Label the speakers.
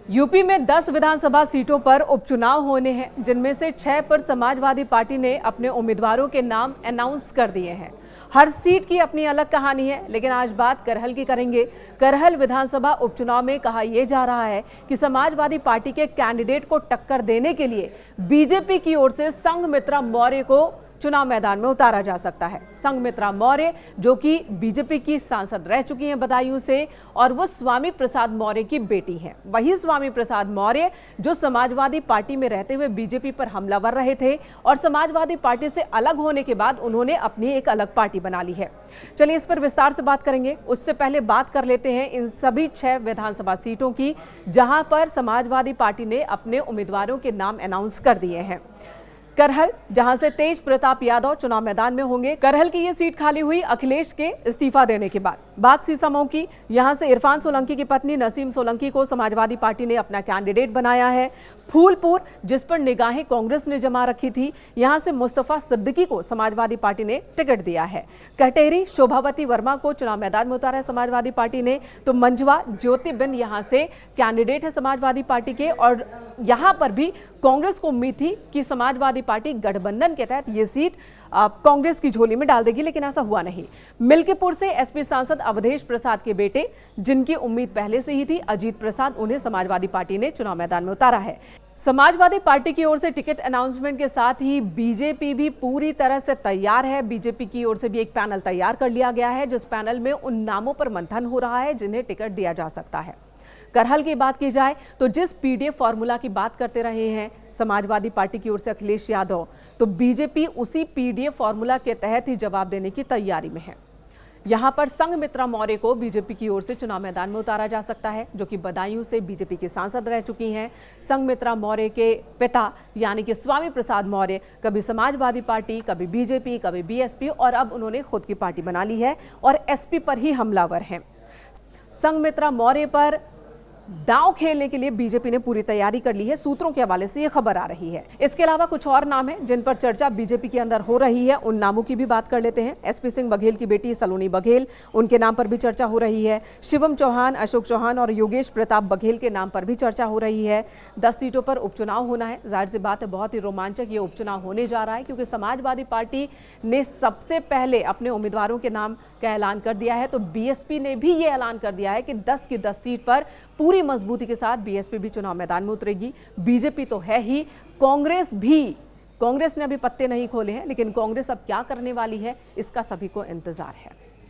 Speaker 1: UP में 10 विधानसभा सीटों पर उपचुनाव होने हैं, जिनमें से 6 पर समाजवादी पार्टी ने अपने उम्मीदवारों के नाम अनाउंस कर दिए हैं। हर सीट की अपनी अलग कहानी है, लेकिन आज बात करहल की करेंगे। करहल विधानसभा उपचुनाव में कहा यह जा रहा है कि समाजवादी पार्टी के कैंडिडेट को टक्कर देने के लिए बीजेपी की ओर से संघमित्रा मौर्य को चुनाव मैदान में उतारा जा सकता है। संघमित्रा मौर्य जो कि बीजेपी की सांसद रह चुकी हैं बदायूं से, और वो स्वामी प्रसाद मौर्य की बेटी हैं। वही स्वामी प्रसाद मौर्य जो समाजवादी पार्टी में रहते हुए बीजेपी पर हमलावर रहे थे और समाजवादी पार्टी से अलग होने के बाद उन्होंने अपनी एक अलग पार्टी बना ली है। चलिए इस पर विस्तार से बात करेंगे। उससे पहले बात कर लेते हैं इन सभी 6 विधानसभा सीटों की, जहां पर समाजवादी पार्टी ने अपने उम्मीदवारों के नाम अनाउंस कर दिए हैं। करहल, जहां से तेज प्रताप यादव चुनाव मैदान में होंगे। करहल की यह सीट खाली हुई अखिलेश के इस्तीफा देने के बाद। बात सीसामऊ की, यहां से इरफान सोलंकी की पत्नी नसीम सोलंकी को समाजवादी पार्टी ने अपना कैंडिडेट बनाया है। फूलपुर, जिस पर निगाहें कांग्रेस ने जमा रखी थी, यहां से मुस्तफा सिद्दीकी को समाजवादी पार्टी ने टिकट दिया है। कटेरी, शोभावती वर्मा को चुनाव मैदान में उतारा है समाजवादी पार्टी ने। तो मंझवा, ज्योतिबिन यहां से कैंडिडेट है समाजवादी पार्टी के, और यहां पर भी कांग्रेस को उम्मीद थी कि समाजवादी पार्टी गठबंधन के तहत ये सीट कांग्रेस की झोली में डाल देगी, लेकिन ऐसा हुआ नहीं। मिल्कीपुर से एसपी सांसद अवधेश प्रसाद के बेटे, जिनकी उम्मीद पहले से ही थी, अजीत प्रसाद, उन्हें समाजवादी पार्टी ने चुनाव मैदान में उतारा है। समाजवादी पार्टी की ओर से टिकट अनाउंसमेंट के साथ ही बीजेपी भी पूरी तरह से तैयार है। बीजेपी की ओर से भी एक पैनल तैयार कर लिया गया है, जिस पैनल में उन नामों पर मंथन हो रहा है जिन्हें टिकट दिया जा सकता है। करहल की बात की जाए तो जिस पीडीएफ फॉर्मूला की बात करते रहे हैं समाजवादी पार्टी की ओर से अखिलेश यादव, तो बीजेपी उसी पीडीएफ फॉर्मूला के तहत ही जवाब देने की तैयारी में है। यहां पर संघमित्रा मौर्य को बीजेपी की ओर से चुनाव मैदान में उतारा जा सकता है, जो कि बदायूं से बीजेपी की सांसद रह चुकी हैं। संघमित्रा मौर्य के पिता यानी कि स्वामी प्रसाद मौर्य कभी समाजवादी पार्टी, कभी बीजेपी, कभी बीएसपी, और अब उन्होंने खुद की पार्टी बना ली है और एसपी पर ही हमलावर हैं। संघमित्रा मौर्य पर दांव खेलने के लिए बीजेपी ने पूरी तैयारी कर ली है, सूत्रों के हवाले से यह खबर आ रही है। इसके अलावा कुछ और नाम हैं जिन पर चर्चा बीजेपी के अंदर हो रही है, उन नामों की भी बात कर लेते हैं। एसपी सिंह बघेल की बेटी सलोनी बघेल, उनके नाम पर भी चर्चा हो रही है। शिवम चौहान, अशोक चौहान और योगेश प्रताप बघेल के नाम पर भी चर्चा हो रही है। 10 सीटों पर उपचुनाव होना है। जाहिर सी बात है, बहुत ही रोमांचक ये उपचुनाव होने जा रहा है, क्योंकि समाजवादी पार्टी ने सबसे पहले अपने उम्मीदवारों के नाम का ऐलान कर दिया है, तो बीएसपी ने भी ये ऐलान कर दिया है कि 10 की 10 सीट पर पूरी मजबूती के साथ बीएसपी भी चुनाव मैदान में उतरेगी। बीजेपी तो है ही, कांग्रेस ने अभी पत्ते नहीं खोले हैं, लेकिन कांग्रेस अब क्या करने वाली है, इसका सभी को इंतजार है।